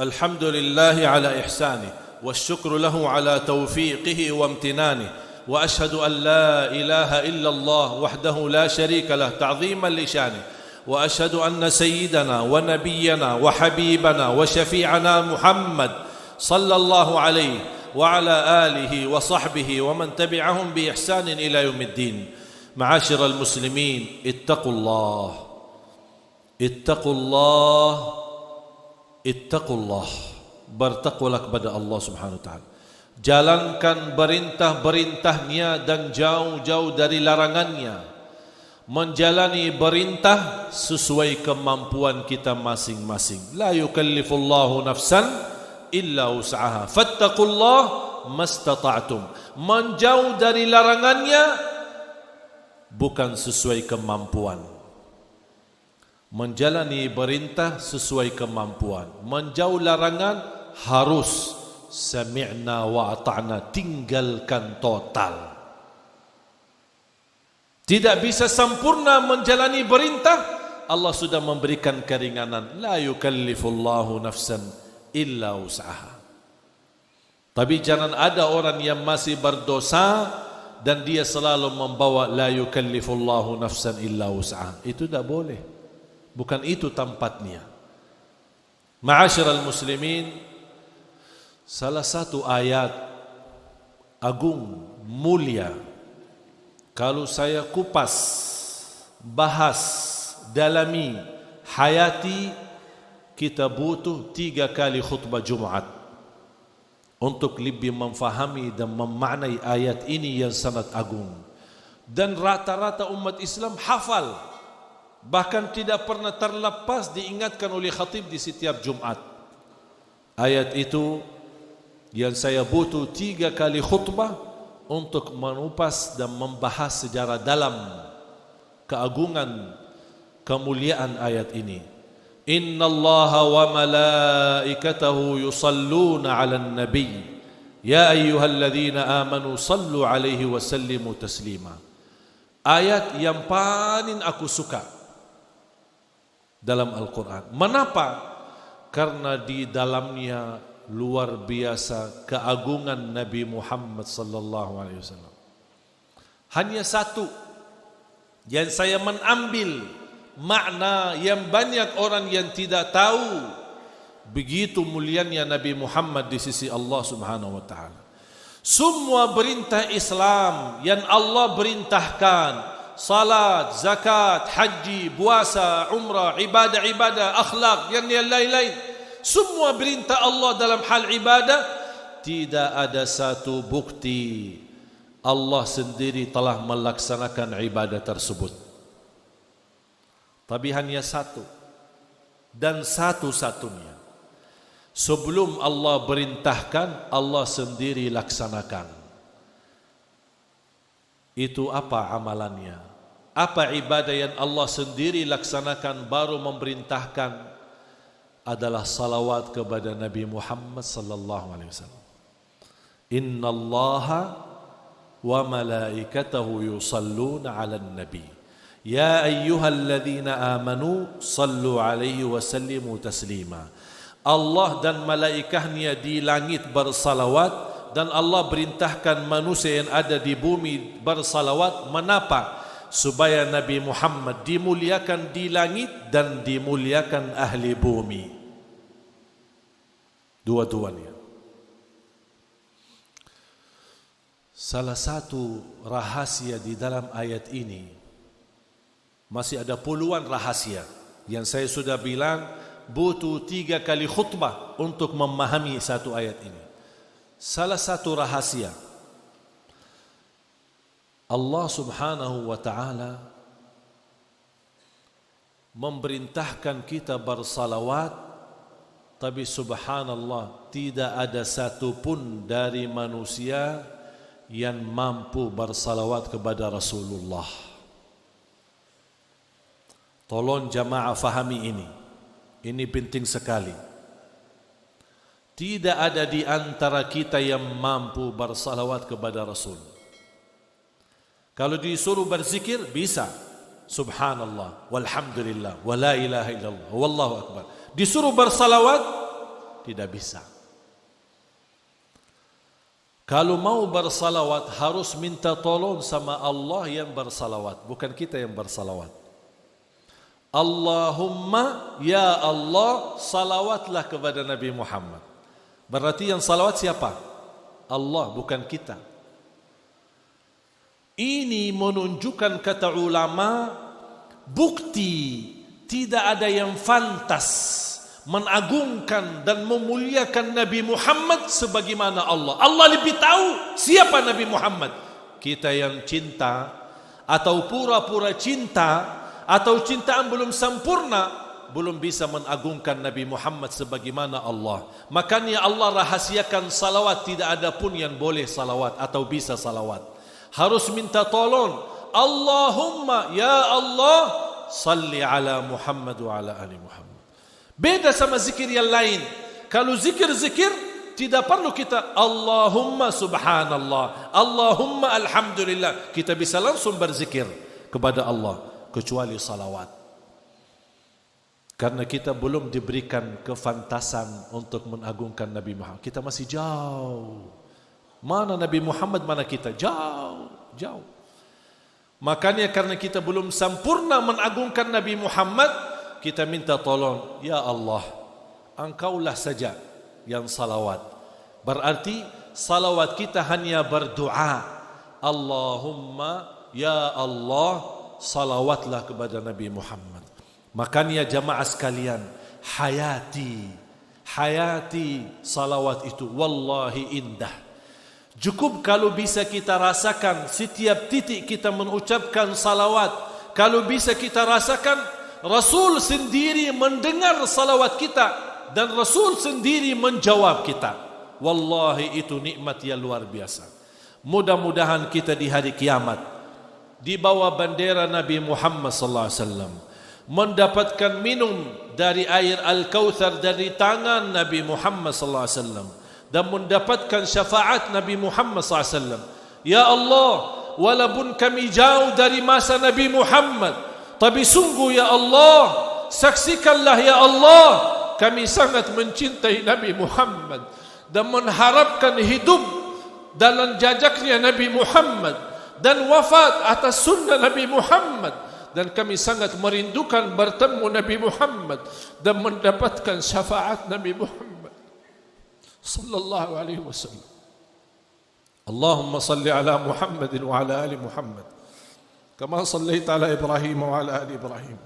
الحمد لله على إحسانه والشكر له على توفيقه وامتنانه وأشهد أن لا إله إلا الله وحده لا شريك له تعظيما لشانه وأشهد أن سيدنا ونبينا وحبيبنا وشفيعنا محمد صلى الله عليه وعلى آله وصحبه ومن تبعهم بإحسان إلى يوم الدين. معاشر المسلمين، اتقوا الله اتقوا الله اتقوا الله. Bertakwalah kepada Allah Subhanahu wa taala. Jalankan perintah-perintahnya dan jauh-jauh dari larangannya. Menjalani perintah sesuai kemampuan kita masing-masing. La yukallifullahu nafsan illa wus'aha. Fattaqullah mastata'tum. Menjauh dari larangannya bukan sesuai kemampuan. Menjalani perintah sesuai kemampuan. Menjauh larangan harus sami'na wa ata'na, tinggalkan total. Tidak bisa sempurna menjalani perintah, Allah sudah memberikan keringanan. La yukallifullahu nafsan illa wus'aha. Tapi jangan ada orang yang masih berdosa dan dia selalu membawa la yukallifullahu nafsan illa wus'aha. Itu tidak boleh. Bukan itu tempatnya. Ma'asyiral muslimin, salah satu ayat agung mulia, kalau saya kupas, bahas, dalami, hayati, kita butuh 3 kali khutbah Jumat untuk lebih memfahami dan memaknai ayat ini yang sangat agung. Dan rata-rata umat Islam hafal, bahkan tidak pernah terlepas diingatkan oleh khatib di setiap Jumat. Ayat itu yang saya butuh 3 kali khutbah untuk mengupas dan membahas sejarah dalam keagungan, kemuliaan ayat ini. Inna Allaha wa malaikatahu yusalluna ala nabi ya ayyuhalladzina amanu sallu alaihi wa sallimu taslima. Ayat yang paling aku suka dalam Al-Quran. Mengapa? Karena di dalamnya luar biasa keagungan Nabi Muhammad sallallahu alaihi wasallam. Hanya satu yang saya mengambil makna yang banyak orang yang tidak tahu, begitu mulianya Nabi Muhammad di sisi Allah Subhanahu wa taala. Semua perintah Islam yang Allah perintahkan, salat, zakat, haji, puasa, umrah, ibadah-ibadah, akhlak, yang lain-lain, semua perintah Allah dalam hal ibadah, tidak ada satu bukti Allah sendiri telah melaksanakan ibadah tersebut. Tapi hanya satu dan satu-satunya. Sebelum Allah perintahkan, Allah sendiri laksanakan. Itu apa amalannya? Apa ibadah yang Allah sendiri laksanakan baru memerintahkan? Adalah salawat kepada Nabi Muhammad sallallahu alaihi wasallam. Inna Allaha wa malaikatahu yusalluna 'alan nabi ya ayyuhalladzina amanu sallu alaihi wa sallimu taslima. Allah dan malaikatnya di langit bersalawat, dan Allah perintahkan manusia yang ada di bumi bersalawat. Mengapa? Supaya Nabi Muhammad dimuliakan di langit dan dimuliakan ahli bumi. Dua-duanya. Salah satu rahasia di dalam ayat ini, masih ada puluhan rahasia yang saya sudah bilang butuh 3 kali khutbah untuk memahami satu ayat ini. Salah satu rahasia, Allah Subhanahu wa ta'ala memerintahkan kita bersalawat, tapi subhanallah tidak ada satu pun dari manusia yang mampu bersalawat kepada Rasulullah. Tolong jamaah fahami ini. Ini penting sekali. Tidak ada di antara kita yang mampu bersalawat kepada Rasul. Kalau disuruh berzikir, bisa. Subhanallah, walhamdulillah, wa la ilaha illallah, wallahu akbar. Disuruh bersalawat, tidak bisa. Kalau mau bersalawat harus minta tolong sama Allah yang bersalawat, bukan kita yang bersalawat. Allahumma ya Allah salawatlah kepada Nabi Muhammad. Berarti yang salawat siapa? Allah, bukan kita. Ini menunjukkan kata ulama, bukti tidak ada yang fantas mengagungkan dan memuliakan Nabi Muhammad sebagaimana Allah. Allah lebih tahu siapa Nabi Muhammad. Kita yang cinta atau pura-pura cinta atau cintaan belum sempurna, belum bisa mengagungkan Nabi Muhammad sebagaimana Allah. Makanya Allah rahasiakan salawat, tidak ada pun yang boleh salawat atau bisa salawat. Harus minta tolong. Allahumma ya Allah salli ala Muhammad wa ala ali Muhammad. Beda sama zikir yang lain. Kalau zikir-zikir tidak perlu kita Allahumma subhanallah, Allahumma alhamdulillah. Kita bisa langsung berzikir kepada Allah, kecuali salawat. Karena kita belum diberikan kefantasan untuk mengagungkan Nabi Muhammad. Kita masih jauh. Mana Nabi Muhammad, mana kita? Jauh, jauh. Makanya karena kita belum sempurna mengagungkan Nabi Muhammad, kita minta tolong, ya Allah, Engkaulah saja yang salawat. Berarti salawat kita hanya berdoa, Allahumma ya Allah salawatlah kepada Nabi Muhammad. Makanya jamaah sekalian, hayati salawat itu wallahi indah. Cukup kalau bisa kita rasakan setiap titik kita mengucapkan salawat. Kalau bisa kita rasakan Rasul sendiri mendengar salawat kita dan Rasul sendiri menjawab kita. Wallahi itu nikmat yang luar biasa. Mudah-mudahan kita di hari kiamat di bawah bendera Nabi Muhammad sallallahu alaihi wasallam mendapatkan minum dari air Al-Kautsar dari tangan Nabi Muhammad sallallahu alaihi wasallam dan mendapatkan syafaat Nabi Muhammad SAW. Ya Allah, walaupun kami jauh dari masa Nabi Muhammad, tapi sungguh ya Allah, saksikanlah ya Allah, kami sangat mencintai Nabi Muhammad dan mengharapkan hidup dalam jejaknya Nabi Muhammad dan wafat atas sunnah Nabi Muhammad, dan kami sangat merindukan bertemu Nabi Muhammad dan mendapatkan syafaat Nabi Muhammad sallallahu alaihi wasallam. Allahumma salli ala Muhammad wa ala ali Muhammad kama sallaita ala Ibrahim wa ala ali Ibrahim.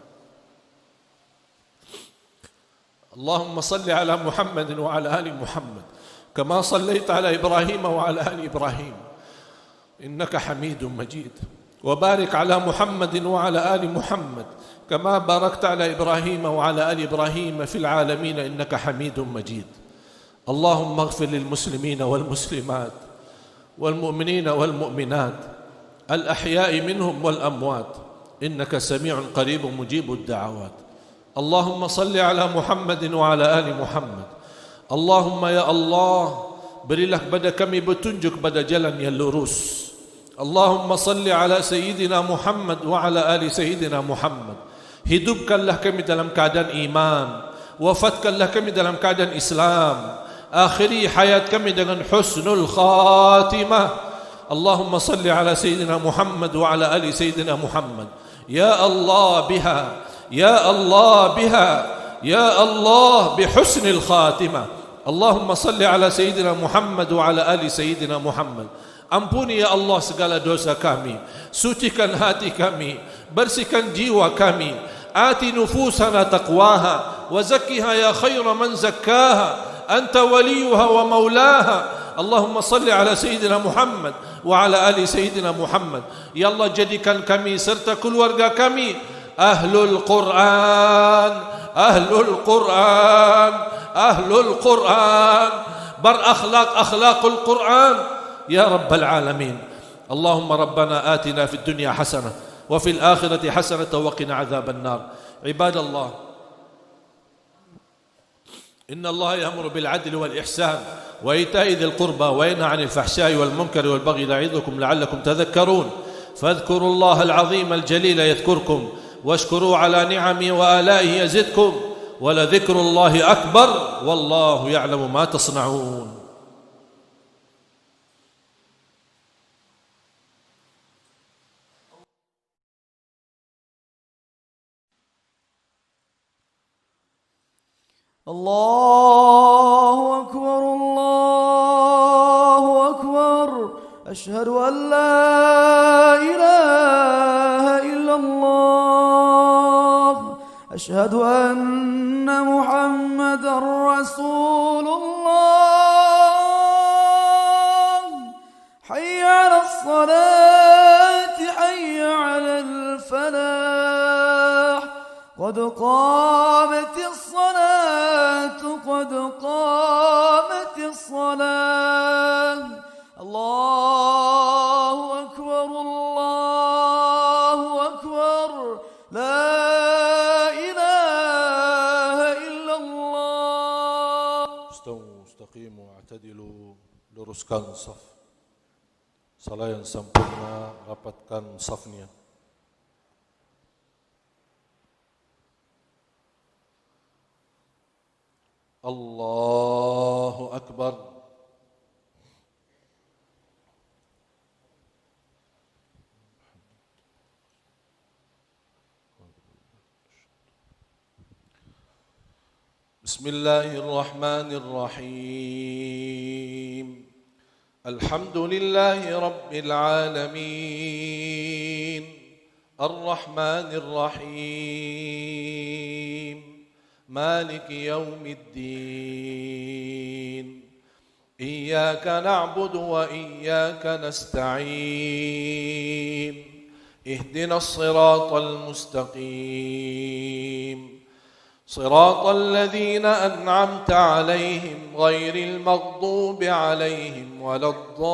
Allahumma salli ala Muhammad wa ala ali Muhammad kama sallaita ala Ibrahim wa ala ali Ibrahim innaka Hamidum Majid. وبارك على محمد وعلى آل محمد كما باركت على إبراهيم وعلى آل إبراهيم في العالمين إنك حميد مجيد. اللهم اغفر للمسلمين والمسلمات والمؤمنين والمؤمنات الأحياء منهم والأموات إنك سميع قريب مجيب الدعوات. اللهم صل على محمد وعلى آل محمد. اللهم يا الله berilah kepada kami petunjuk pada jalan yang lurus. Allahumma salli ala Sayyidina Muhammad wa ala ali Sayyidina Muhammad. Hidupkanlah kami dalam keadaan iman, wafatkanlah kami dalam keadaan Islam, akhiri hayat kami dengan husnul khatimah. Allahumma salli ala Sayyidina Muhammad wa ala ali Sayyidina Muhammad. Ya Allah biha, ya Allah biha, ya Allah bihusnil khatimah. Allahumma salli ala Sayyidina Muhammad wa ala ali Sayyidina Muhammad. Ampuni ya Allah segala dosa kami, sucikan hati kami, bersihkan jiwa kami. Ati nufusana taqwaha wa zakkiha ya khayra man zakkaha anta waliyuha wa maulaha. Allahumma salli ala Sayyidina Muhammad wa ala ali Sayyidina Muhammad. Ya Allah, jadikan kami serta keluarga kami ahlul Quran, ahlul Quran, ahlul Quran, berakhlak akhlakul Quran ya Rabbal Alamin. Allahumma Rabbana atina fid dunya hasanah wa fil akhirati hasanah wa qina adzaban nar. Ibadallah, inna Allah ya'muru bil 'adli wal ihsan wa ita'i dhil qurba wa yanha 'anil fahsya'i wal munkari wal baghi ya'idhukum la'allakum tadhakkarun. Fadhkurullaha al 'azima al jalila yadhkurkum washkuru 'ala ni'amihi wa ala'ihi yazidkum ولذكر الله أكبر والله يعلم ما تصنعون. الله أكبر الله أكبر، أشهد أن لا إله إلا الله، أشهد أن محمدا رسول الله. حي على الصلاة حي على الفلاح، قد قامت الصلاة قد قامت الصلاة. الله أكبر الله أكبر، لا إله إلا الله. Istau, istaqimu, i'tadilu, luruskan saf. Salah yang sempurna, rapatkan safnya. Allahu Akbar. Bismillahirrahmanirrahim. Alhamdulillahi Rabbil Alamin, Ar-Rahmanir-Rahim, مالك يوم الدين. إياك نعبد وإياك نستعين. اهدنا الصراط المستقيم، صراط الذين أنعمت عليهم غير المغضوب عليهم ولا الضالين.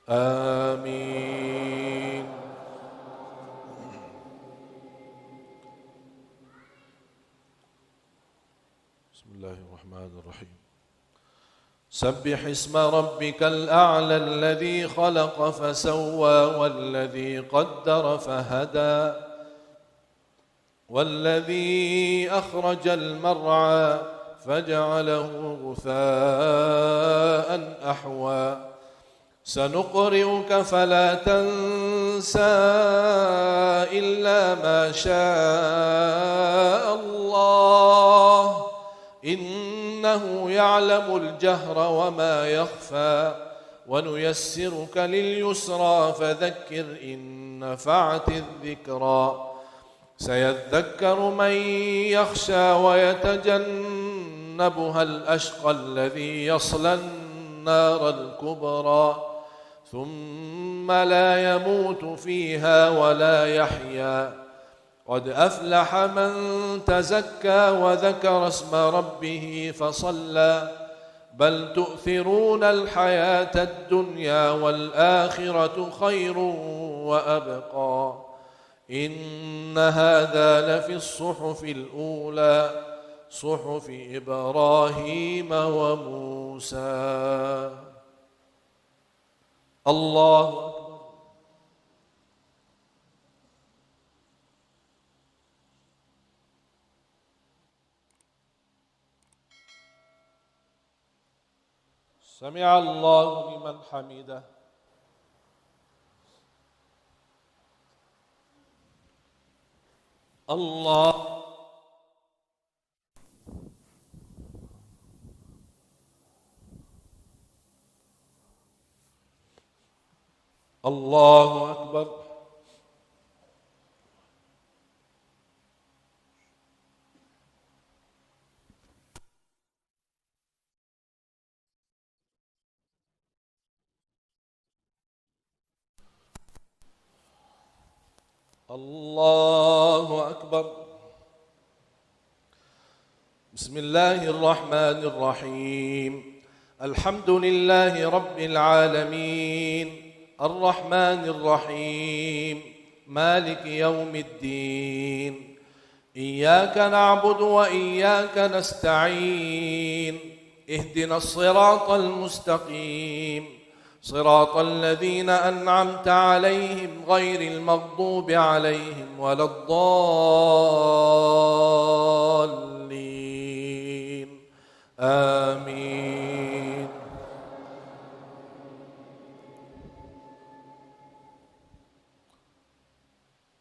آمين. سبح اسم ربك الأعلى الذي خلق فسوى والذي قدر فهدى والذي أخرج المرعى فجعله غثاء أحوى. سنقرئك فلا تنسى إلا ما شاء الله، إنه يعلم الجهر وما يخفى. ونيسرك لليسرى فذكر إن نفعت الذكرى. سيذكر من يخشى ويتجنبها الأشقى الذي يصلى النار الكبرى ثم لا يموت فيها ولا يحيا. قد أفلح من تزكى وذكر اسم ربه فصلى. بل تؤثرون الحياة الدنيا والآخرة خير وأبقى. إن هذا لفي الصحف الأولى، صحف إبراهيم وموسى. الله أكبر. سمع الله لمن حمده. الله الله أكبر. الله أكبر. بسم الله الرحمن الرحيم. الحمد لله رب العالمين، الرحمن الرحيم، مالك يوم الدين. إياك نعبد وإياك نستعين. اهدنا الصراط المستقيم، صراط الذين أنعمت عليهم غير المغضوب عليهم ولا الضالين آمين.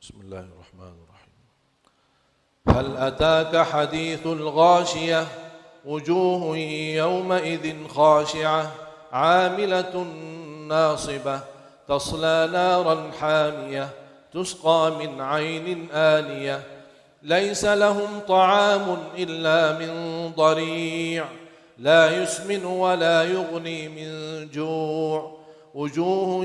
بسم الله الرحمن الرحيم. هل أتاك حديث الغاشية وجوه يومئذ خاشعة عاملة ناصبة تصلى نارا حامية تسقى من عين آنية ليس لهم طعام إلا من ضريع لا يسمن ولا يغني من جوع وجوه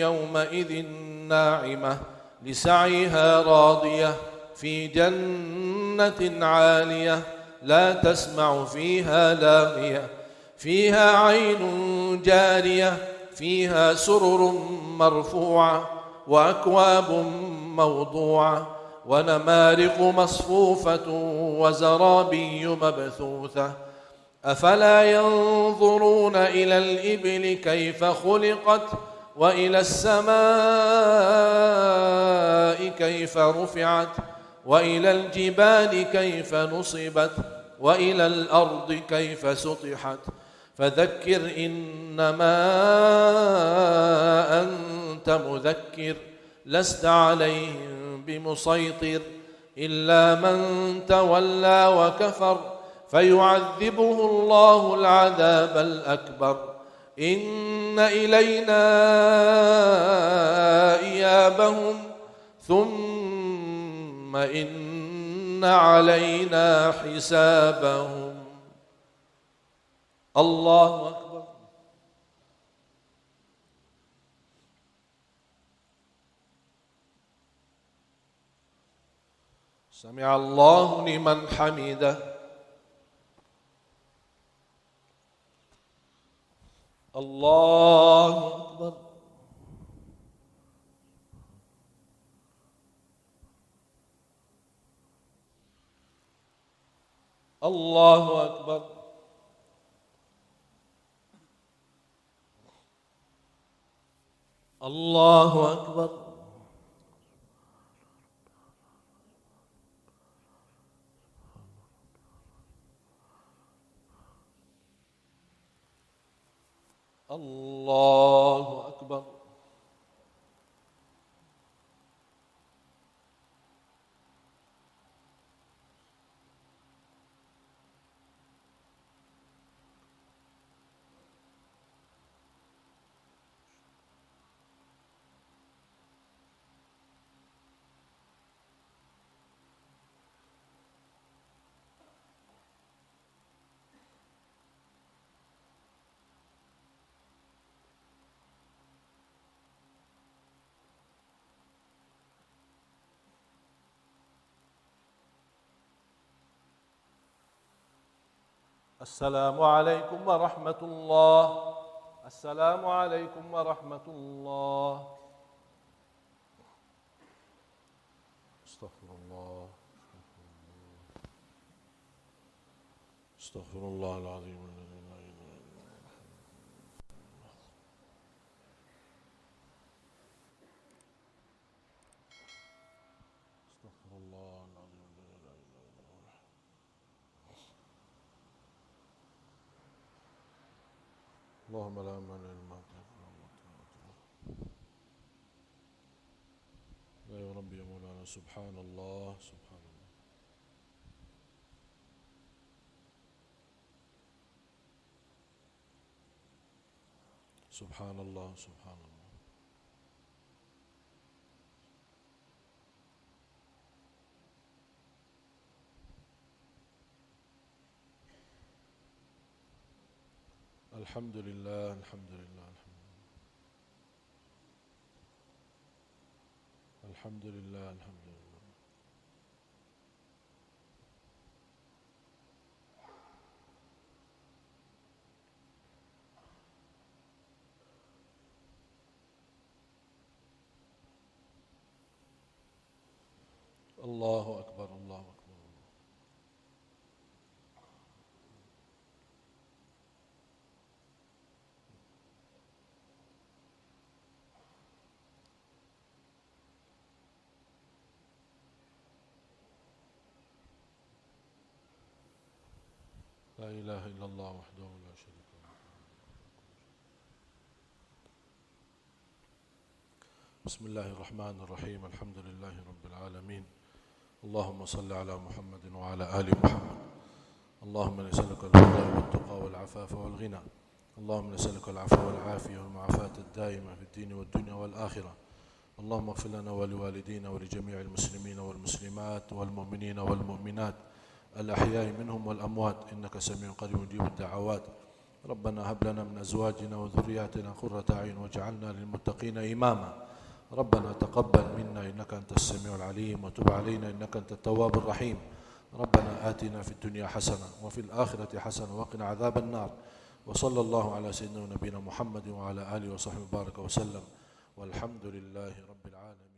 يومئذ ناعمة لسعيها راضية في جنة عالية لا تسمع فيها لاغية فيها عين جارية فيها سرر مرفوعة وأكواب موضوعة ونمارق مصفوفة وزرابي مبثوثة أفلا ينظرون إلى الإبل كيف خلقت وإلى السماء كيف رفعت وإلى الجبال كيف نصبت وإلى الأرض كيف سطحت فذكر إنما أنت مذكر لست عليهم بمسيطر إلا من تولى وكفر فيعذبه الله العذاب الأكبر إن إلينا إيابهم ثم إن علينا حسابهم. الله أكبر. سمع الله لمن حمده. الله أكبر. الله أكبر. الله أكبر. الله أكبر. السلام عليكم ورحمة الله. السلام عليكم ورحمة الله. استغفر الله. استغفر الله العظيم الذي لا إله إلا هو. استغفر الله العظيم الذي لا إله إلا هو. اللهم لا مانع لما لا يا ربي يا مولانا. سبحان الله سبحان الله. سبحان الله سبحان الله. الحمد لله الحمد لله الحمد لله الحمد لله. الله أكبر الله أكبر. لا إله إلا الله وحده لا شريك له. بسم الله الرحمن الرحيم. الحمد لله رب العالمين. اللهم صل على محمد وعلى آل محمد. اللهم نسألك الهدى والتقى والعفاف والغنى. اللهم نسألك العفو والعافية والمعافاة الدائمة في الدين والدنيا والآخرة. اللهم اغفر لنا ولوالدينا ولجميع المسلمين والمسلمات والمؤمنين والمؤمنات الأحياء منهم والأموات، إنك سميع قريب مجيب الدعوات. ربنا هب لنا من أزواجنا وذرياتنا قرة أعين واجعلنا للمتقين إماما. ربنا تقبل منا إنك أنت السميع العليم وتب علينا إنك أنت التواب الرحيم. ربنا آتنا في الدنيا حسنة وفي الآخرة حسنة وقنا عذاب النار. وصلى الله على سيدنا ونبينا محمد وعلى آله وصحبه وبارك وسلم، والحمد لله رب العالمين.